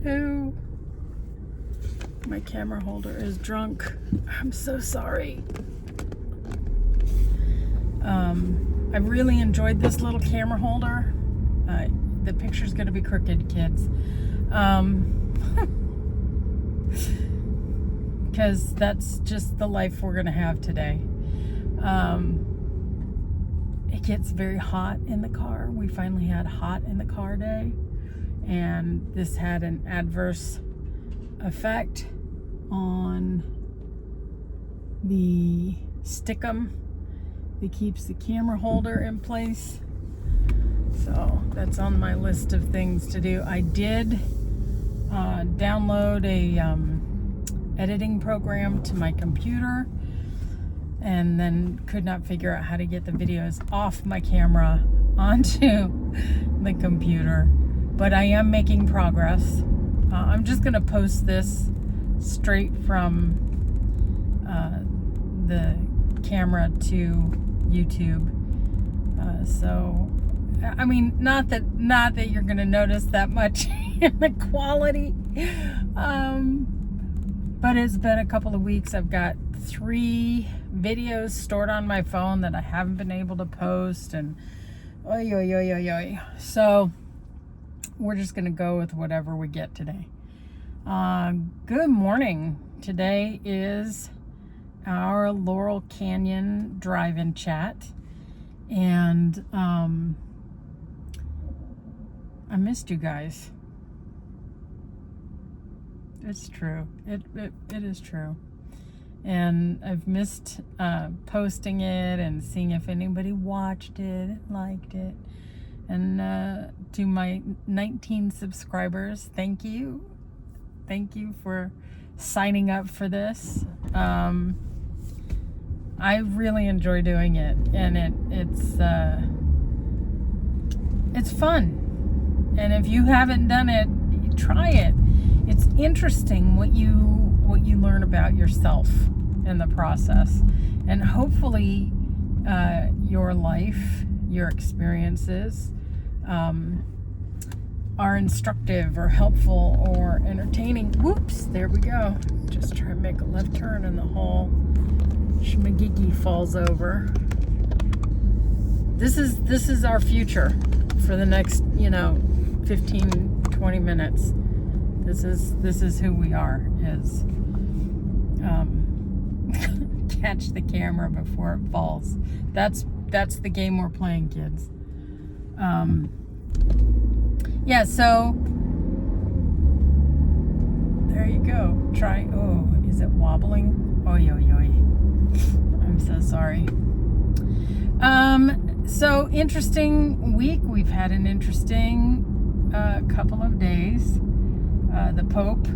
Oh, my camera holder is drunk. I'm so sorry. I really enjoyed this little camera holder. The picture's going to be crooked, kids. Because that's just the life we're going to have today. It gets very hot in the car. We finally had hot in the car day, and this had an adverse effect on the stickum that keeps the camera holder in place. So that's on my list of things to do. I did download a editing program to my computer, and then could not figure out how to get the videos off my camera onto the computer. But I am making progress. I'm just going to post this straight from the camera to YouTube. So, I mean, not that you're going to notice that much in the quality. But it's been a couple of weeks. I've got 3 videos stored on my phone that I haven't been able to post, and so we're just gonna go with whatever we get today. Good morning. Today is our Laurel Canyon drive-in chat, and I missed you guys. It's true. It is true. And I've missed posting it and seeing if anybody watched it, liked it. And to my 19 subscribers, thank you. Thank you for signing up for this. I really enjoy doing it, and it's fun. And if you haven't done it, try it. It's interesting what you learn about yourself in the process, and hopefully your life, your experiences are instructive or helpful or entertaining. Whoops, there we go. Just try to make a left turn and the whole schmagiggy falls over. This is our future for the next 15-20 minutes. This is who we are, is catch the camera before it falls. That's the game we're playing, kids. Yeah, so there you go. Try, oh, is it wobbling? Oy. I'm so sorry. So interesting week. We've had an interesting couple of days. The Pope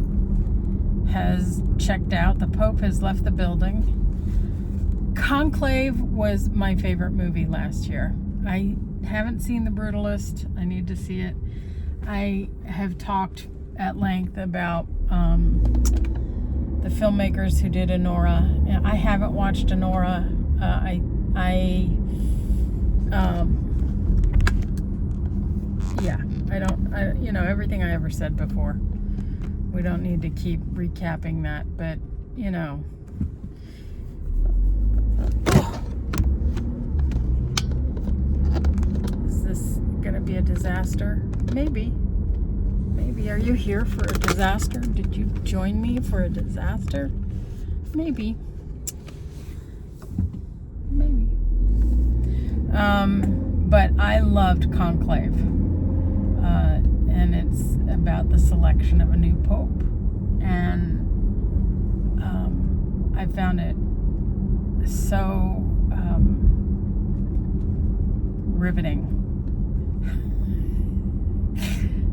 has checked out. The Pope has left the building. Conclave was my favorite movie last year. I haven't seen The Brutalist. I need to see it. I have talked at length about the filmmakers who did Anora. I haven't watched Anora. Everything I ever said before. We don't need to keep recapping that, but is this gonna be a disaster? Maybe. Are you here for a disaster? Did you join me for a disaster? Maybe. But I loved Conclave. And it's about the selection of a new pope. And I found it so riveting.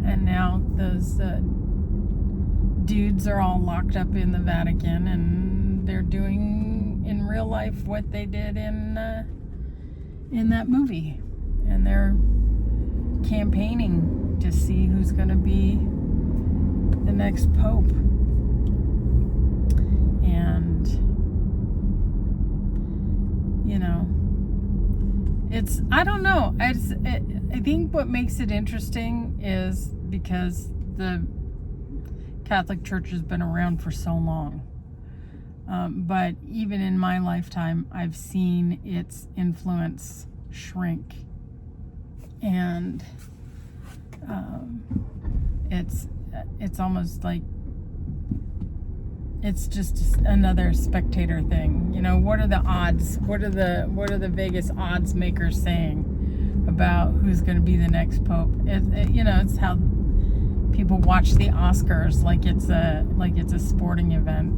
And now those dudes are all locked up in the Vatican, and they're doing in real life what they did in that movie. And they're campaigning to see who's going to be the next pope. And it's, I don't know. I think what makes it interesting is because the Catholic Church has been around for so long. But even in my lifetime, I've seen its influence shrink. And it's almost like it's just another spectator thing. You know, what are the odds? What are the Vegas odds makers saying about who's going to be the next pope? You know, it's how people watch the Oscars like it's a sporting event.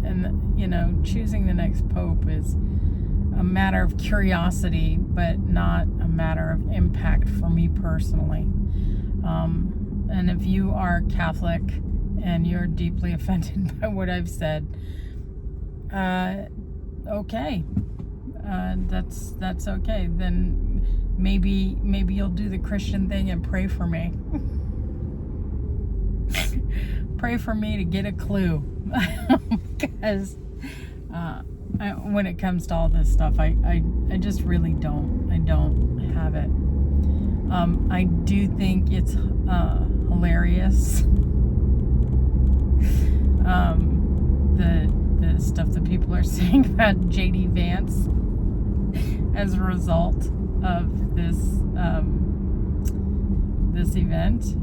And you know, choosing the next pope is a matter of curiosity, but not a matter of impact for me personally. And if you are Catholic and you're deeply offended by what I've said, okay, that's okay. Then maybe you'll do the Christian thing and pray for me. Pray for me to get a clue, because when it comes to all this stuff, I just really don't. I don't have it. I do think it's hilarious. The stuff that people are saying about J.D. Vance as a result of this this event.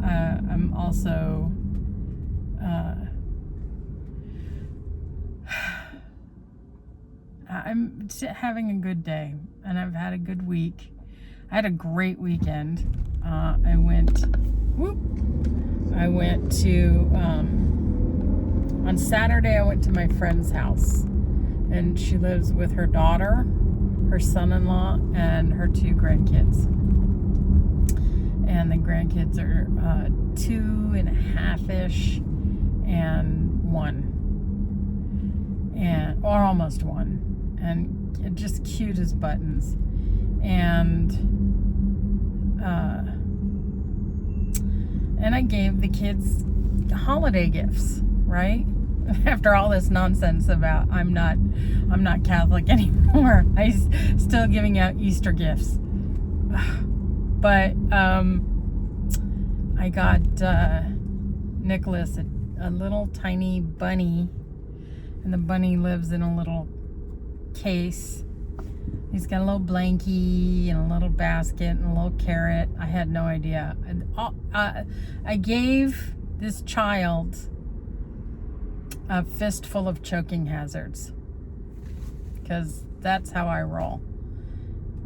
I'm also I'm having a good day, and I've had a good week. I had a great weekend. I went to on Saturday I went to my friend's house, and she lives with her daughter, her son-in-law, and her 2 grandkids. And the grandkids are 2.5-ish and 1, or almost 1, and just cute as buttons. And I gave the kids holiday gifts, right? After all this nonsense about I'm not Catholic anymore, I still giving out Easter gifts. But I got Nicholas a little tiny bunny, and the bunny lives in a little case. He's got a little blankie and a little basket and a little carrot. I had no idea. I gave this child a fistful of choking hazards, because that's how I roll.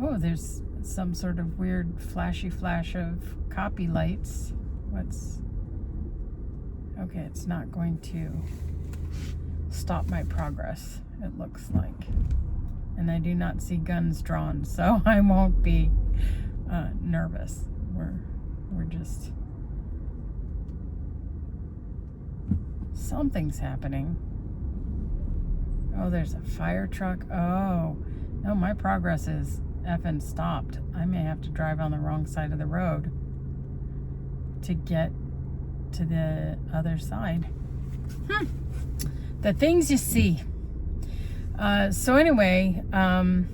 Oh, there's some sort of weird flashy flash of copy lights. Okay, it's not going to stop my progress, it looks like. And I do not see guns drawn, so I won't be nervous. We're just... Something's happening. Oh, there's a fire truck. Oh, no, my progress is effing stopped. I may have to drive on the wrong side of the road to get to the other side. The things you see. So anyway, and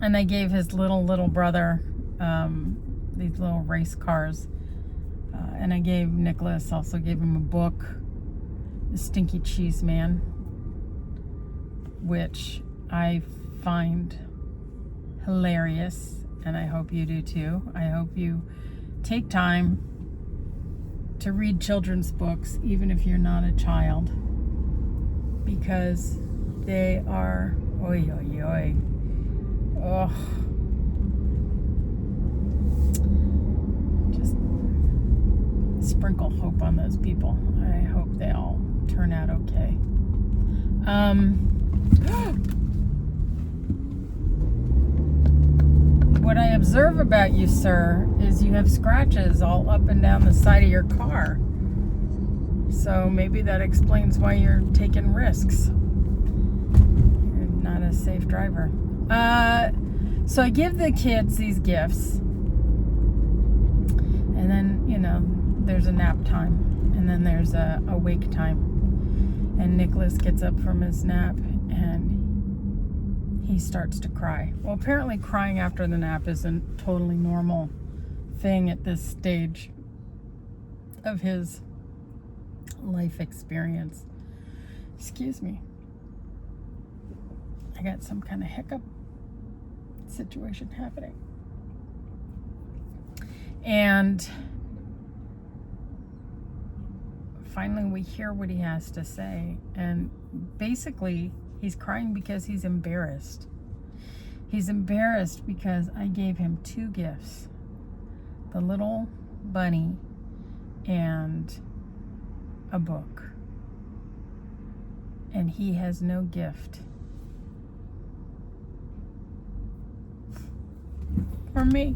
I gave his little brother these little race cars, and I gave Nicholas, also gave him a book, The Stinky Cheese Man, which I find hilarious, and I hope you do too. I hope you take time to read children's books, even if you're not a child, because they are oi oi oi. Oh, just sprinkle hope on those people. I hope they all turn out okay. What I observe about you, sir, is you have scratches all up and down the side of your car. So maybe that explains why you're taking risks. You're not a safe driver. So I give the kids these gifts, and then, you know, there's a nap time, and then there's a wake time. And Nicholas gets up from his nap, and he starts to cry. Well, apparently crying after the nap is a totally normal thing at this stage of his life experience. Excuse me. I got some kind of hiccup situation happening. And finally we hear what he has to say. And basically, he's crying because he's embarrassed. He's embarrassed because I gave him 2 gifts. The little bunny and a book. And he has no gift for me.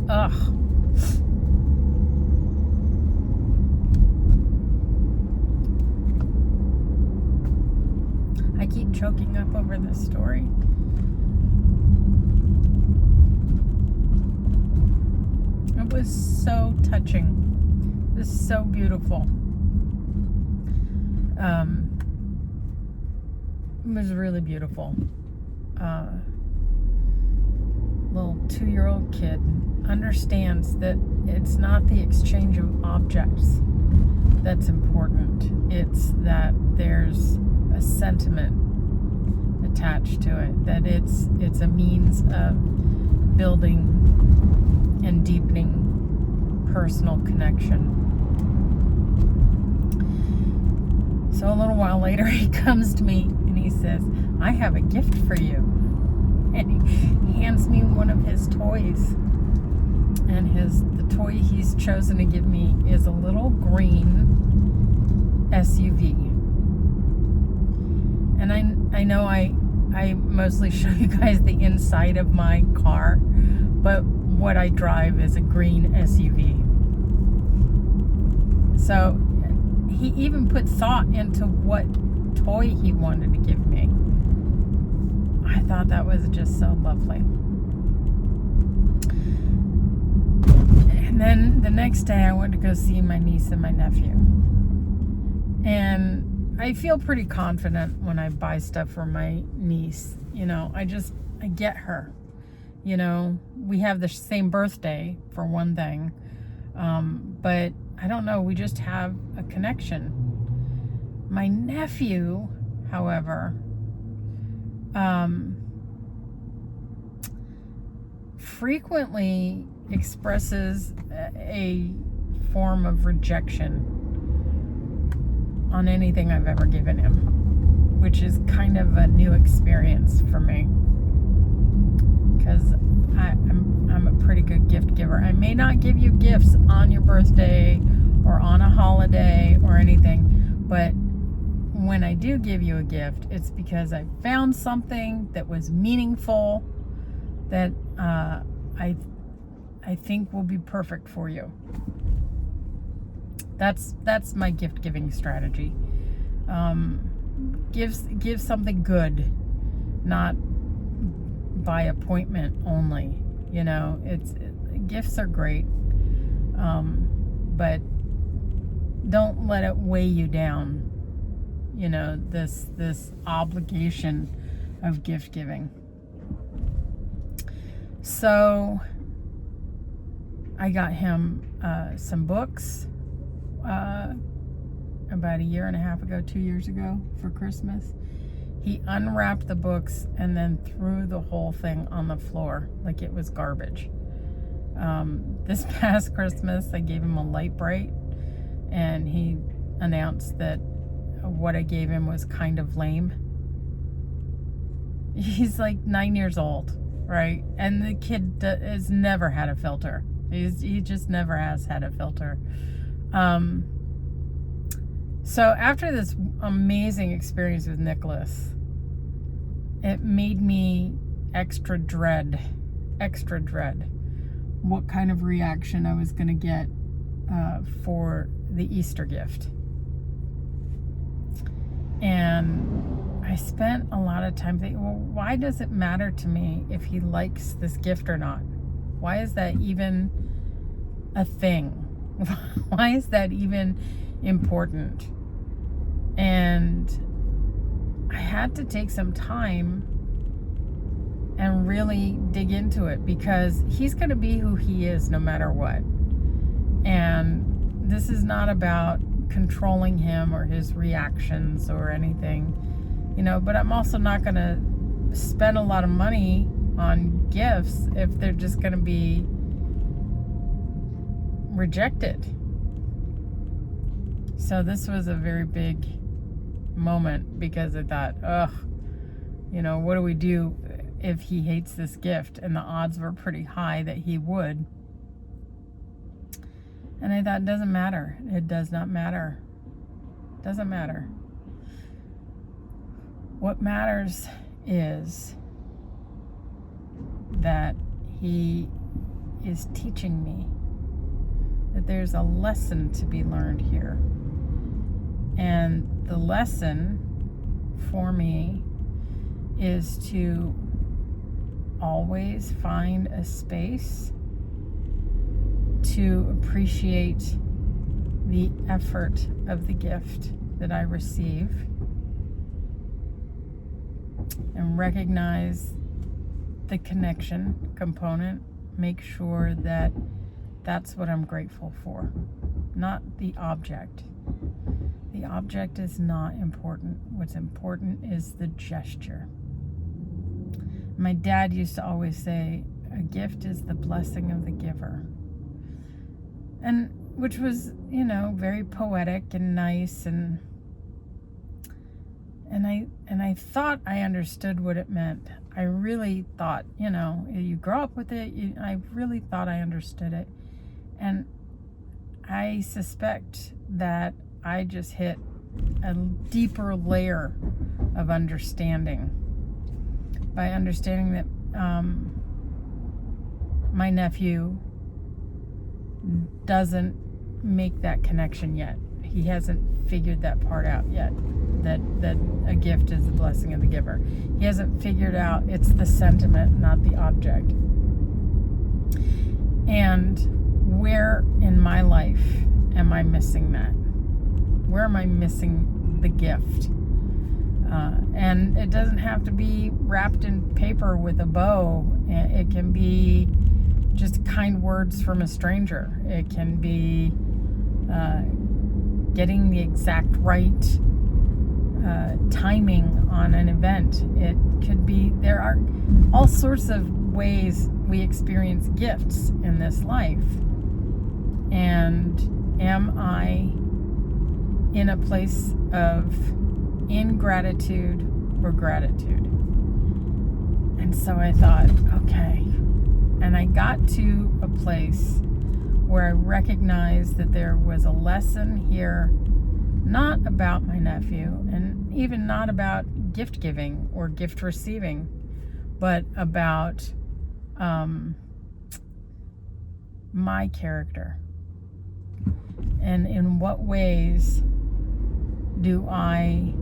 Ugh. I keep choking up over this story. It was so touching. It was so beautiful. It was really beautiful. Little 2-year-old kid understands that it's not the exchange of objects that's important. It's that there's a sentiment attached to it, that it's a means of building and deepening personal connection. So a little while later he comes to me and he says, I have a gift for you. And he hands me one of his toys. And the toy he's chosen to give me is a little green SUV. And I know I mostly show you guys the inside of my car, but what I drive is a green SUV. So he even put thought into what toy he wanted to give me. I thought that was just so lovely. And then the next day I went to go see my niece and my nephew. And I feel pretty confident when I buy stuff for my niece. You know, I get her. You know, we have the same birthday for one thing. But I don't know, we just have a connection. My nephew, however, frequently expresses a form of rejection on anything I've ever given him, which is kind of a new experience for me, because I'm a pretty good gift giver. I may not give you gifts on your birthday or on a holiday or anything, but when I do give you a gift, it's because I found something that was meaningful, that I think will be perfect for you. That's my gift giving strategy. Give something good, not by appointment only. You know, gifts are great, but don't let it weigh you down. You know, this obligation of gift giving. So I got him some books about 1.5 years ago, 2 years ago, for Christmas. He unwrapped the books and then threw the whole thing on the floor like it was garbage. This past Christmas, I gave him a light bright, and he announced that what I gave him was kind of lame. He's like 9 years old, right? And the kid has never had a filter. He just never has had a filter. So after this amazing experience with Nicholas, it made me extra dread what kind of reaction I was going to get for the Easter gift. And I spent a lot of time thinking, well, why does it matter to me if he likes this gift or not? Why is that even a thing? Why is that even important? And I had to take some time and really dig into it, because he's going to be who he is no matter what. And this is not about controlling him or his reactions or anything, but I'm also not going to spend a lot of money on gifts if they're just going to be rejected. So this was a very big moment, because I thought, what do we do if he hates this gift? And the odds were pretty high that he would. And I thought, it doesn't matter. It does not matter. It doesn't matter. What matters is that he is teaching me that there's a lesson to be learned here. And the lesson for me is to always find a space to appreciate the effort of the gift that I receive, and recognize the connection component. Make sure that that's what I'm grateful for, not the object. The object is not important. What's important is the gesture. My dad used to always say, a gift is the blessing of the giver. And which was, very poetic and nice, and I thought I understood what it meant. I really thought, you grow up with it, I really thought I understood it. And I suspect that I just hit a deeper layer of understanding by understanding that my nephew doesn't make that connection yet. He hasn't figured that part out yet, that a gift is the blessing of the giver. He hasn't figured out it's the sentiment, not the object. And where in my life am I missing that? Where am I missing the gift? And it doesn't have to be wrapped in paper with a bow. It can be just kind words from a stranger. It can be getting the exact right timing on an event. It could be, there are all sorts of ways we experience gifts in this life. And am I in a place of ingratitude or gratitude? And so I thought, okay. And I got to a place where I recognized that there was a lesson here, not about my nephew, and even not about gift giving or gift receiving, but about my character. And in what ways do I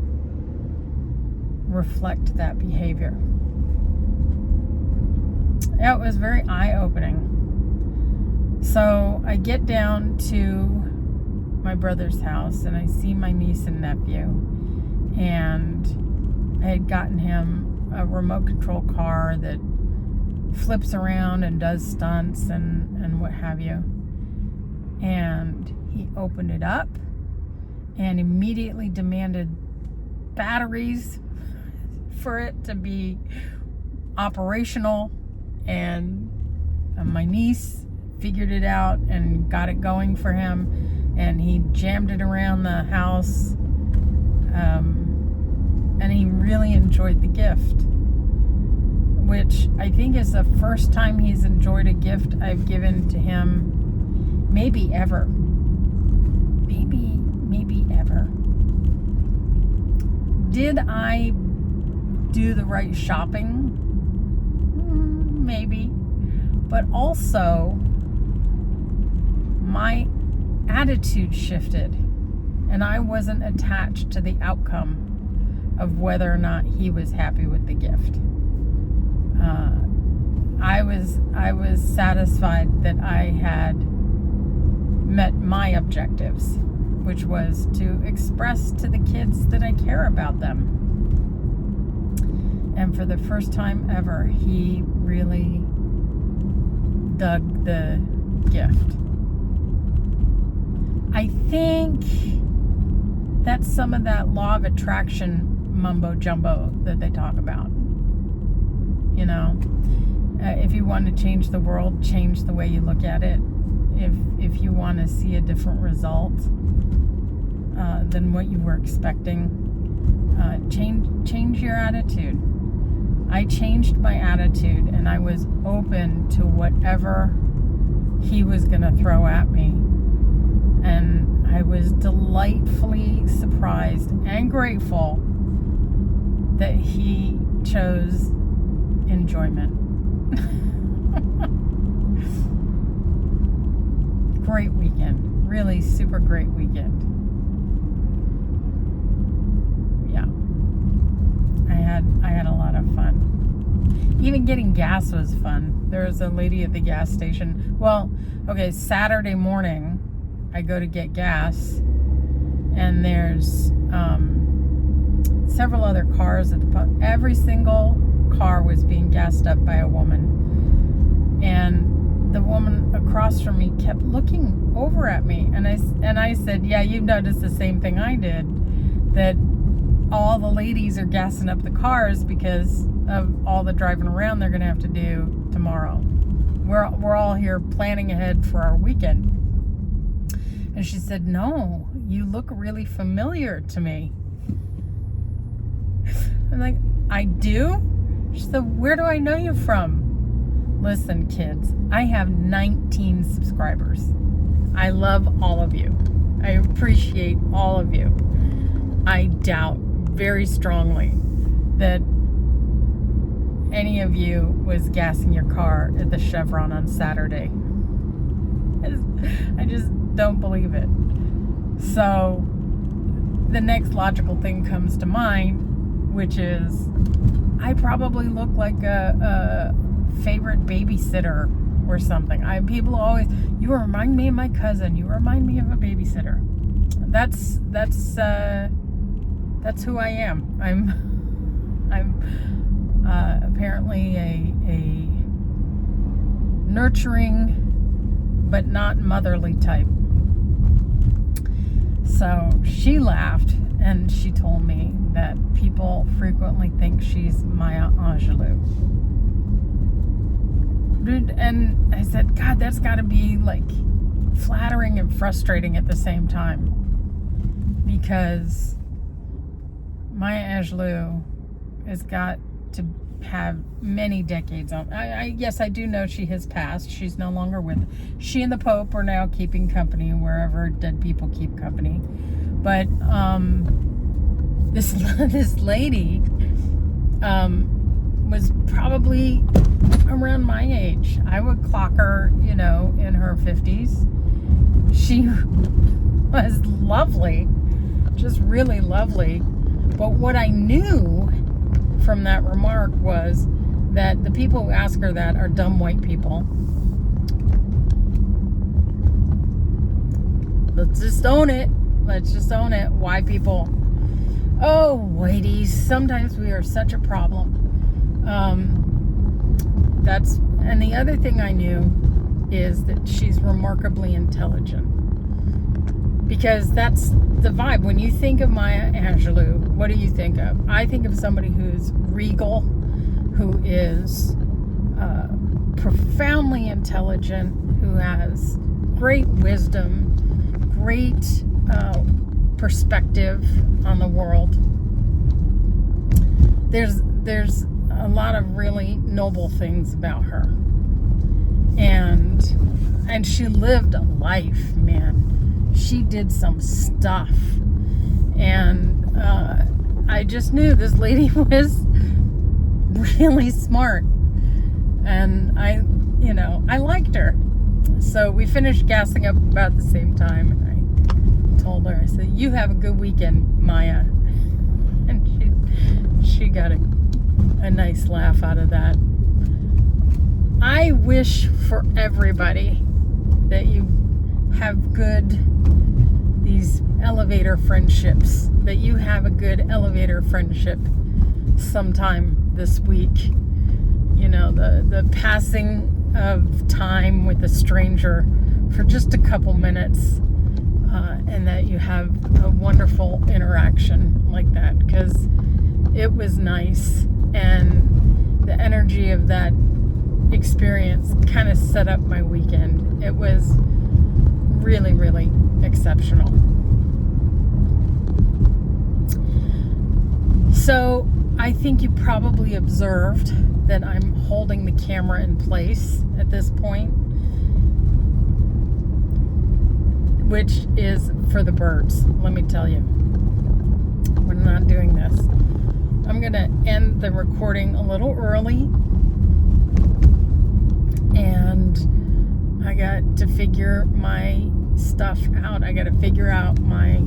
reflect that behavior? It was very eye-opening. So I get down to my brother's house and I see my niece and nephew, and I had gotten him a remote control car that flips around and does stunts and what have you. And he opened it up and immediately demanded batteries for it to be operational. And my niece figured it out and got it going for him, and he jammed it around the house, and he really enjoyed the gift, which I think is the first time he's enjoyed a gift I've given to him, maybe ever. Maybe ever. Did I do the right shopping? Maybe. But also, my attitude shifted, and I wasn't attached to the outcome of whether or not he was happy with the gift. I was satisfied that I had met my objectives, which was to express to the kids that I care about them. And for the first time ever, he really dug the gift. I think that's some of that law of attraction mumbo jumbo that they talk about. You know, if you want to change the world, change the way you look at it. If you want to see a different result than what you were expecting, change your attitude. I changed my attitude, and I was open to whatever he was going to throw at me. And I was delightfully surprised and grateful that he chose enjoyment. Great weekend. Really super great weekend. Yeah. I had a lot of fun. Even getting gas was fun. There was a lady at the gas station. Well, okay, Saturday morning I go to get gas, and there's several other cars at the pump. Every single car was being gassed up by a woman, and the woman across from me kept looking over at me, and I said, yeah, you've noticed the same thing I did, that all the ladies are gassing up the cars because of all the driving around they're going to have to do tomorrow. We're all here planning ahead for our weekend. And she said, no, you look really familiar to me. I'm like, I do? She said, where do I know you from? Listen, kids, I have 19 subscribers. I love all of you. I appreciate all of you. I doubt very strongly that any of you was gassing your car at the Chevron on Saturday. I just don't believe it. So the next logical thing comes to mind, which is I probably look like a favorite babysitter or something. People always, you remind me of my cousin. You remind me of a babysitter. That's who I am. I'm apparently a nurturing but not motherly type. So she laughed, and she told me that people frequently think she's Maya Angelou. And I said, God, that's got to be like flattering and frustrating at the same time, because Maya Angelou has got to have many decades on. Yes, I do know she has passed. She's no longer with. She and the Pope are now keeping company wherever dead people keep company. But this lady was probably around my age. I would clock her, in her 50s. She was lovely, just really lovely. But what I knew from that remark was that the people who ask her that are dumb white people. Let's just own it. White people. Oh, whiteies. Sometimes we are such a problem. And the other thing I knew is that she's remarkably intelligent. Because that's the vibe. When you think of Maya Angelou, what do you think of? I think of somebody who's regal, who is profoundly intelligent, who has great wisdom, great perspective on the world. There's a lot of really noble things about her. And she lived a life, man. She did some stuff, and I just knew this lady was really smart, and I liked her. So we finished gassing up about the same time, and I told her, I said, you have a good weekend, Maya. And she got a nice laugh out of that. I wish for everybody that you have these elevator friendships, that you have a good elevator friendship sometime this week. The passing of time with a stranger for just a couple minutes and that you have a wonderful interaction like that, because it was nice, and the energy of that experience kind of set up my weekend. It was really, really exceptional. So I think you probably observed that I'm holding the camera in place at this point, which is for the birds. Let me tell you, we're not doing this. I'm gonna end the recording a little early, and I got to figure my stuff out. I got to figure out my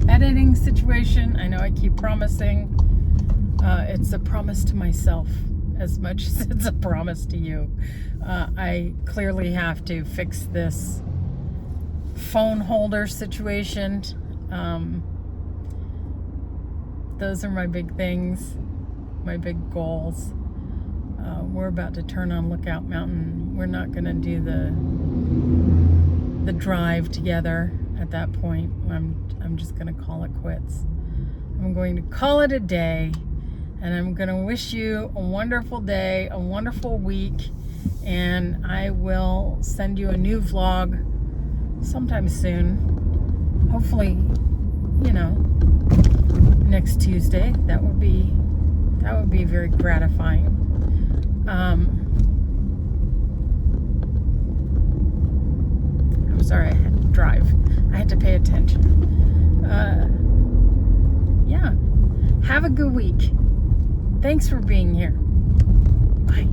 editing situation. I know I keep promising. It's a promise to myself as much as it's a promise to you. I clearly have to fix this phone holder situation. Those are my big things, my big goals. We're about to turn on Lookout Mountain. We're not going to do the drive together at that point. I'm just going to call it quits. I'm going to call it a day, and I'm going to wish you a wonderful day, a wonderful week, and I will send you a new vlog sometime soon. Hopefully, next Tuesday. That would be very gratifying. I'm sorry, I had to drive. I had to pay attention. Yeah. Have a good week. Thanks for being here. Bye.